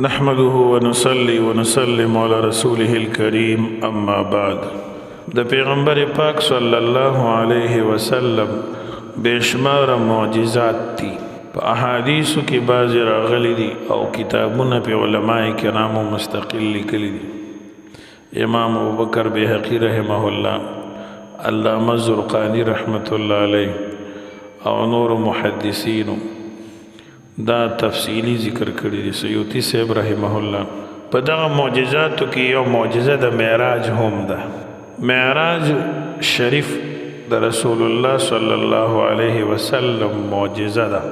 نحمده ونصلي ونسلم على رسوله الكريم اما بعد د پیغمبر پاک صلی الله علیه وسلم بشمار معجزات تی په احادیثو کې بعض راغلي دي او کتابونه په علماء کرامو مستقل لیکلي دي امام ابوبکر بیهقی رحمه الله علامه زرقانی رحمت الله علیه او نور محدثینو دا تفصیلی ذکر کړی دی سیوطی صاحب رحمه الله په دغه معجزاتو کې یو معجزه د معراج هم ده معراج شریف د رسول الله صلی الله علیه وسلم معجزه ده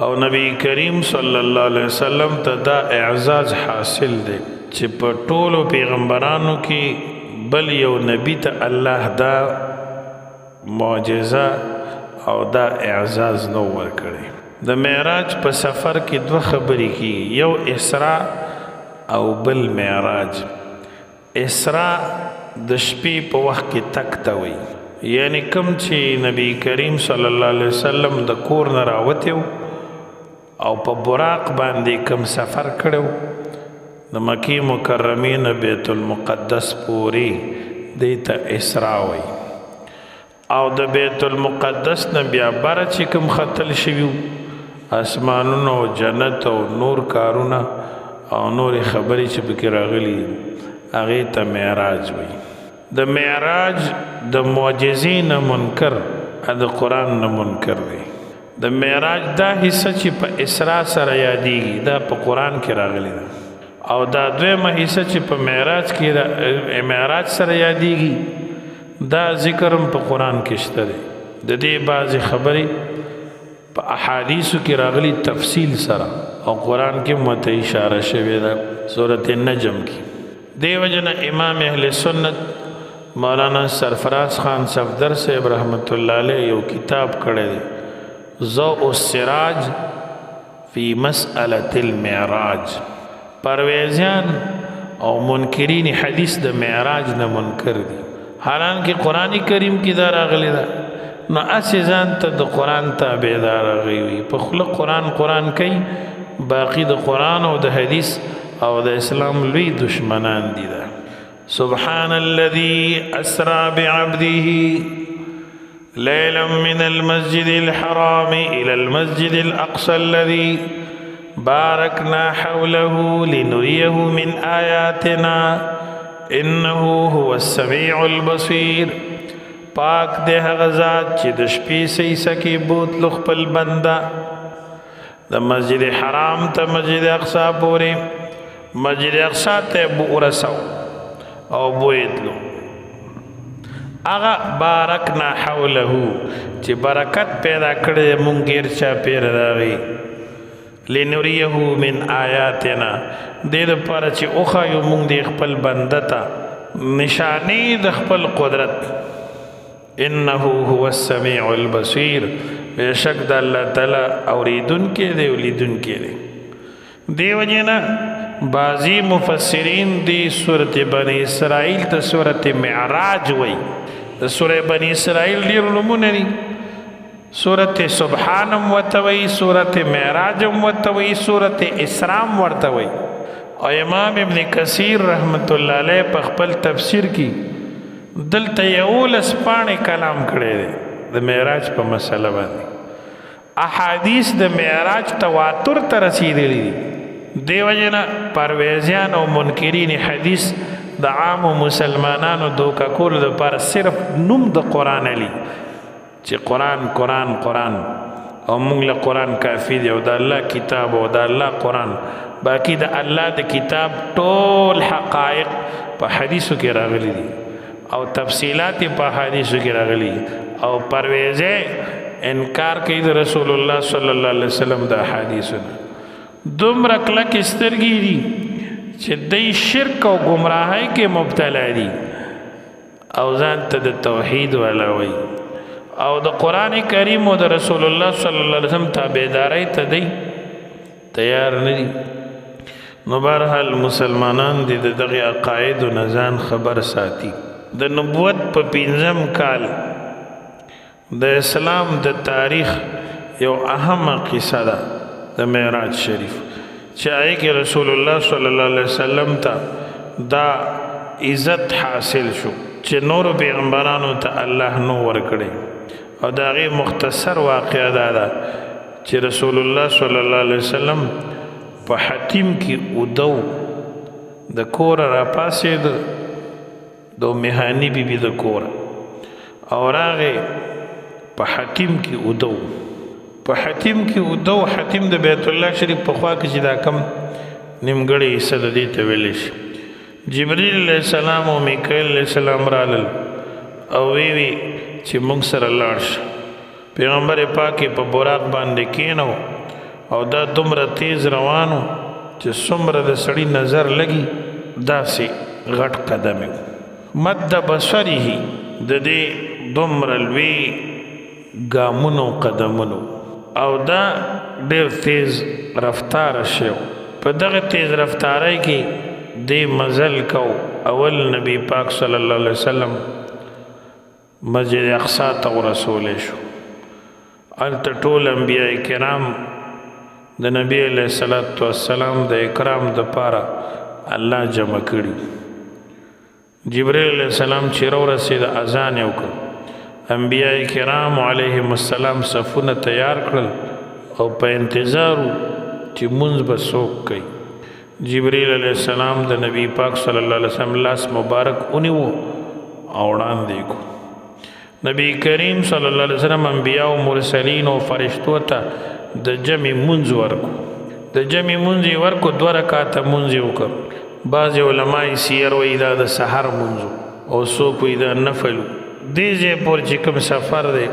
او نبی کریم صلی الله علیه وسلم ته دا اعزاز حاصل دی چې په ټولو پیغمبرانو کې بل یو نبی ته الله دا معجزه او دا اعزاز نو ورکړي د معراج په سفر کې دوه خبرې کی یو اسراء او بل معراج اسراء د شپې په وخت کې تک ته وي یعنی کوم چې نبی کریم صلی الله علیه وسلم د کور نه راوتی او په براق باندې کوم سفر کړو د مکی مکرمې نه بیت المقدس پورې دیته اسراء وي او د بیت المقدس نه بیا بره چې کوم ختل شوي اسمانونو جنت او نور کارونه او نور خبرې چې پکې راغلي هغې ته معراج وي د معراج د معجزې نه منکر د قرآن نه منکر دی د معراج دا حصه چې په اسراء سره یادېږي دا په قرآن کې راغلی ده او دا دویمه حصه چې په معراج کې معراج سره یادېږي دا ذکر هم په قرآن کې شته دی د دې بعضې خبرې په احادیثو کې راغلی تفصیل سره او قرآن کې مته اشاره شوې ده سورۃ النجم کې دیو جن امام اهل سنت مولانا سرفراز خان صفدر صاحب رحمت الله علیه یو کتاب کړی دی ضوء السراج فی مسألة المعراج پرویزیان او منکرین حدیث د معراج نه منکر دي حالانکه قرآن کریم کې دا راغلی ده نو اسی ځان ته د قرآن تابعدار غوي په خله قرآن کوي باقی د قرآن او د حدیث او د اسلام لوی دشمنان دي ده سبحان الذي اسرى بعبده ليلا من المسجد الحرام الى المسجد الاقصى الذي باركنا حوله لنريه من آياتنا انه هو السميع البصير پاک دے غزات چې د شپې سیسه کې بوتلو خپل بنده د مسجد حرام ته مسجد اقصا پورې مسجد اقصا ته بو ورسو او بویتلو هغه بارکنا حوله چې برکت پیدا کړی مونږ غیر چا پیر راغی لنوریه من آیاتنا دې لپاره چې اوخایو مونږ د خپل بنده ته نشانی د خپل قدرت انه هو السميع البصير بشک د الله تعالی اوریدن کې دی ولیدن کې دی دیو جنا بعضی مفسرین دی سورۃ بنی اسرائیل ته سورۃ معراج وای د سورۃ بنی اسرائیل ډیر علومونه دي سورۃ سبحان وتوي سورۃ معراج وتوي سورۃ اسراء ورتوي او امام ابن کثیر رحمت الله علیه په خپل تفسیر کې دلته یولس پاڼې کلام کړی دی د معراج په مسله باندې احادیث د معراج تواتر ته رسیدلی دي دیو جنا پرویزیان او منکرین حدیث د عام مسلمانانو دوکه کول لپاره صرف نوم د قرآن علی چې قرآن او موږ له قرآن کافی دی او د الله کتاب او د الله قرآن باقی د الله د کتاب ټول حقایق په حدیثو کې راغلی دي او تفصیلات په حدیثو کې راغلي او پرویزه انکار کوي د رسول الله صلی الله علیه وسلم د حدیثونو دومره کلک سترګې دي چې د شرک او گمراهۍ کې مبتلا دي او ځان ته د توحید والا وي او د قرآن کریم او د رسول الله صلی الله علیه وسلم تابعداري ته دی تیار نه دي نو بهرحال مسلمانان دي دغه عقاید او نزان خبر ساتي د نبوت په 5م کال د اسلام د تاریخ یو اهم قصه ده د معراج شریف چې هغې کې رسول الله صلی الله علیه وسلم ته دا عزت حاصل شو چې نورو پیغمبرانو ته الله نو ورکړي. او د هغې مختصر واقعه دا ده چې رسول الله صلی الله علیه وسلم په حتیم کې اودو د کوره راپاسېد د مهانی بیبي د کوره او راغې په حتیم کې اودو حتیم د بیت الله شریف په خوا کې چې دا کم نیمګړی حصه د دې ته ویلی شي. جبریل علیه السلام او میکائیل علیه السلام رالل او وی چې موږ سره لاړ شه. پیغمبر پاک په براق باندې کینو او دا دومره تیز روانو چې څومره د سړي نظر لګي داسې غټ قدم مد بصره د دې دومره لوی ګامونو قدمونو او دا ډېر تیز رفتار شو. په دغه تیز رفتارۍ کې دې مزل کو اول نبی پاک صلی الله علیه وسلم مسجد اقصی ته ورسولی شو. هلته ټول انبیاء کرام د نبی علیه الصلاة والسلام د اکرام دپاره الله جمع کړي. جبریل علیه السلام چې راورسېد اذان یې وکړ. انبیاء کرام علیهم السلام صفونه تیار کړل او په انتظار چې مونځ به څوک کوي. جبریل علیه السلام د نبی پاک صلی الله علیه وسلم لاس مبارک ونیو او وړاندې کو. نبی کریم صلی الله علیه وسلم انبیاء او مرسلین او فرشتو ته د جمع مونځ ورکو. د جمع مونځ یې ورکو 2 رکعاته مونځ یې وکړ. بعضې علماء سیر وایي دا د سحر مونځ او څوک وایي دا نفل. دې ځای پورې چې کوم سفر دی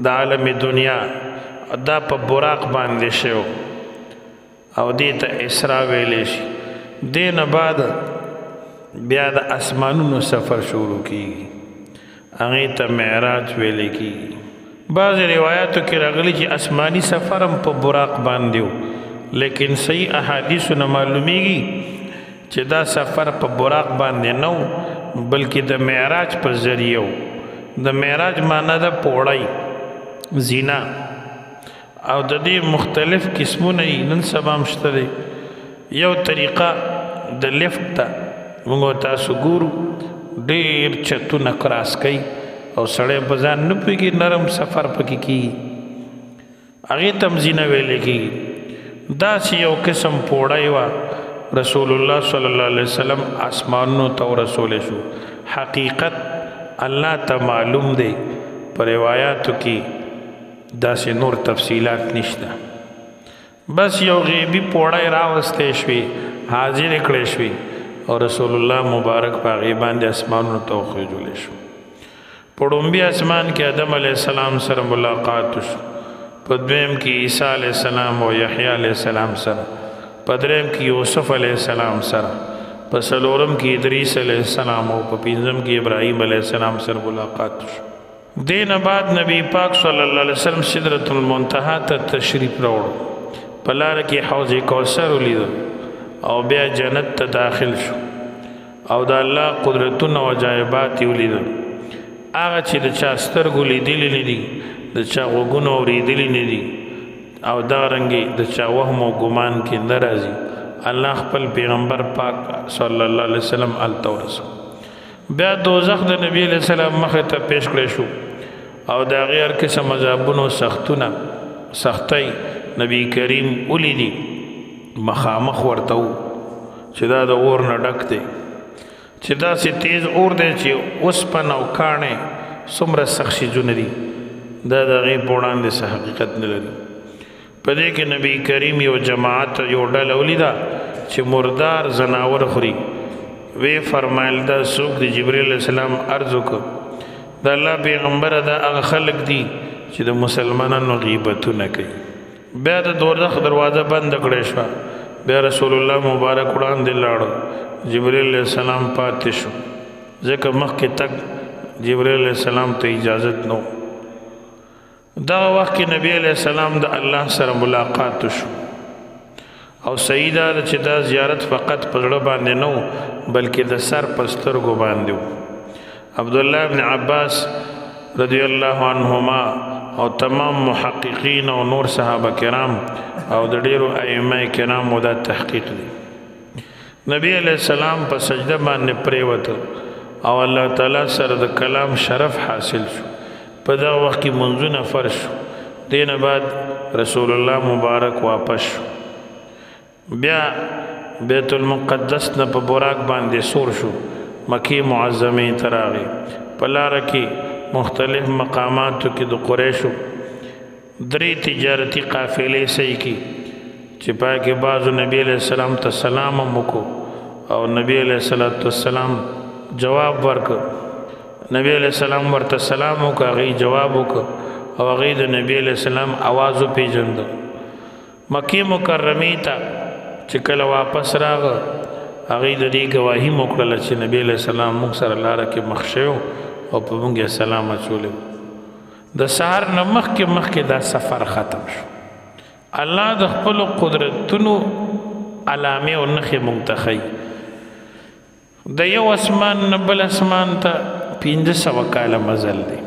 د عالم دنیا دا په براق باندې شو او دې ته اسرا ویلی شي. دې نه بعد بیا د اسمانونو سفر شروع کیږي، هغې ته معراج ویلی کیږي. بعض روایاتو کې راغلی چې آسمانی سفر هم په براق باندې و، لیکن صحیح احادیثو نه معلومیږي چې دا سفر په براق باندې نه و بلکې د معراج په ذریعه و. د معراج معنی ده پوړی زینا او د دې مختلف قسمونه نن سبا هم شته دی. یو طریقه د لفت ته موږ تاسو ګورو ډېر چتونه کراس کوي او سړی په ځان نه پوهېږي نرم سفر پکې کېږي، هغې ته هم زینه ویلی کېږي. داسې یو قسم پوړی وه رسول الله صلی الله علیه وسلم آسمانونو ته ورسولی شو. حقیقت الله ته معلوم دی، په روایاتو کې داسې نور تفصیلات نشته. بس یو غیبی پوړی راوستی شوې، حاضر کړی شوې او رسول الله مبارک په هغې باندې اسمانونو ته وخېژولی شو. په ړومبي اسمان کې آدم علیه السلام سره ملاقات وشو، په دویم کې عیسی علیه السلام او یحیی علیه السلام سره، په دریم کې یوسف علیه السلام سره، په څلورم کې ادریس علیه السلام او په پنځم کې ابراهیم علیه السلام سره ملاقات وشو. دې نه بعد نبی پاک صلی الله علیه وسلم سدرة المنتهی ته تشریف راوړو، په لاره کې حوض کوثر ولیدو او بیا جنت ته داخل شو او د الله قدرتونه او عجایبات یې ولیدل. هغه چې د چا سترګو لیدلی نه دي، د چا غوږونو اورېدلی نه دي او دغرنګې د چا وهم او ګمان کې نه راځي، الله خپل پیغمبر پاک صلی الله علیه وسلم هلته ورسو. بیا دوزخ د نبی علیه السلام مخې ته پیش کړی شو او د هغې هر قسم عذابونو سختۍ نبی کریم ولیدي. مخامخ ورته و چې دا د اور نه ډک دی، چې داسې تیز اور دی چې اوسپنه او کاڼې څومره سخت شیزونه دي دا د هغې په وړاندې څه حقیقت نه لري. په دې کې نبی کریم یو جماعت یو ډله ولیده چې مردار زناور خوري. وی فرمایل دا څوک د جبریل علیه السلام عرض وکړ د الله پیغمبره دا هغه خلک دي چې د مسلمانانو غیبتونه کوي. بیا د دوزخ دروازه بنده کړې شوه، بیا رسول الله مبارک وړاندې لاړو، جبریل علیه السلام پاتې شو ځکه مخکې تک جبریل علیه السلام ته اجازت نه و. دغه وخت کې نبی علیه السلام د الله سره ملاقات شو او صحیح دا چې دا زیارت فقط په زړه باندې نه و بلکې د سر په سترګو باندې و. عبدالله ابن عباس رضی الله عنهما او تمام محققین او نور صحابه کرام او د ډیرو ائمه کرام دا تحقیق دی نبی علیہ السلام په سجده باندې پریوت او الله تعالی سره د کلام شرف حاصل شو په دا وخت کې منځونه فرض شو دین بعد رسول الله مبارک واپس شو بیا بیت المقدس نه په براق باندې سور شو مکی معظمه تراغي په لار کې مختلف مقاماتو کې د قریشو درې تجارتی قافلې صحیح کی چې پای کې بعضو نبی علیہ السلام ته سلام وکړو او نبی علیہ السلام جواب ورکړ نبی علیہ السلام ورته سلام وکړ هغې جواب وکړ او هغې د نبی علیہ السلام آواز وپېژنده مکې مکرمې ته چې کله واپس راغه هغې د دې ګواهي مو کړله چې نبی علیہ السلام موږ سره لاره کې مخ شوی او په موږ یې سلام اچولی د سهار نه مخکې دا سفر ختم شو الله د خپلو قدرتونو علامې او نښې موږ ته ښیي د یو اسمان نه بل اسمان ته 500 کاله مزل دی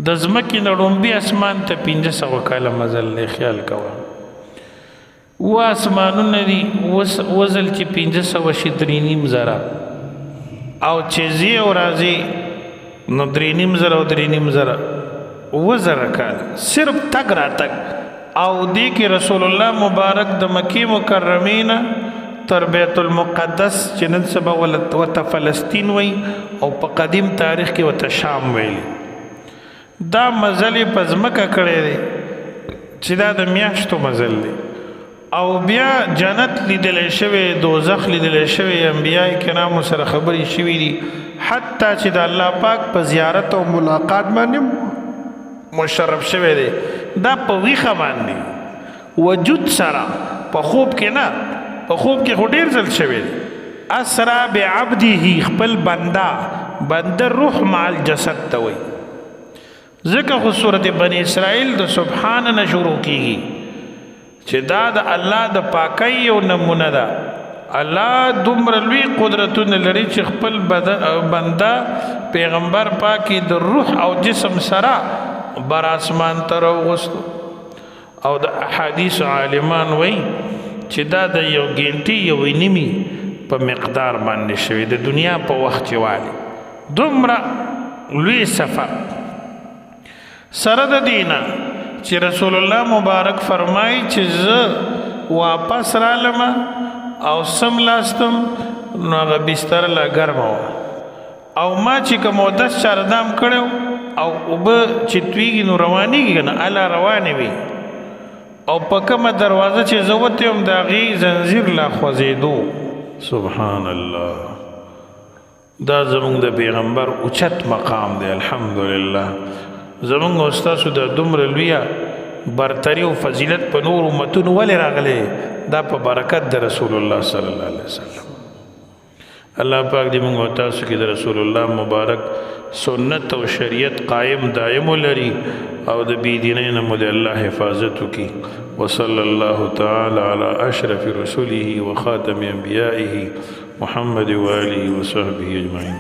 د ځمکې نه ړومبي اسمان ته 500 کاله مزل دی خیال کوه و اسمانونه دي وزل چې 500 شي 3.5 زره او چې ځي او راځي نو 3.5 زره او 3.5 زره 7 زره کال صرف تک راتک او دې کې رسول الله مبارک د مکی مکرمې نه تر بیت المقدس چې نن سبا ورته فلسطین وی او په قدیم تاریخ کې ورته شام ویلي دا مزل یې په ځمکه کړی دی چې دا د میاشتو مزل دی او بیا جنت لیدلی شوی دوزخ لیدلی شوی انبیاء کرامو سره خبرې شوي دي حتی چې د الله پاک په زیارت او ملاقات باندې مشرف شوی دی دا په ویښه باندې وجود سره په خوب کې نه په خوب کې خو ډېر ځل شوی دی اسرا بعبده خپل بنده روح مع الجسد ته وایي ځکه خو صورت بني اسرائیل د سبحان نه شروع کیږي چې دا د الله د پاکۍ یو نمونه ده الله دومره لوی قدرتونه لري چې خپل بنده پیغمبر پاکي د روح او جسم سره بر اسمان ته راوغوستو او د احادیث عالمان وایي چې دا د یو ګنټې یو نیمي په مقدار باندې شوی د دنیا په وخت چې والي دومره لوی سفر سره د دینه چې رسول الله مبارک فرمایي چې زه واپس رالم او سملاستم نو هغه بستر لا ګرمه وه او ما چې کوم اودس چاردام کړی او اوبه چې تویږي نو روانېږي که نه اله روانې وي او په کومه دروازه چې زه وتی یم د هغې زنځیر لا خوځېدو سبحان الله دا زمونږ د پیغمبر اوچت مقام دی الحمدلله زمونږ او ستاسو د دومره لویه برتري او فضیلت په نور امتونو ولې راغلی دا په برکت د رسول الله صلی الله علیه وسلم الله پاک دې موږ او تاسو کې د رسول الله مبارک سنت او شریعت قائم دائم لري او د بيدینۍ نه مو د الله حفاظت وکړي وصلی الله تعالی علی اشرف رسوله وخاتم انبیائه محمد و آله و صحبه اجمعین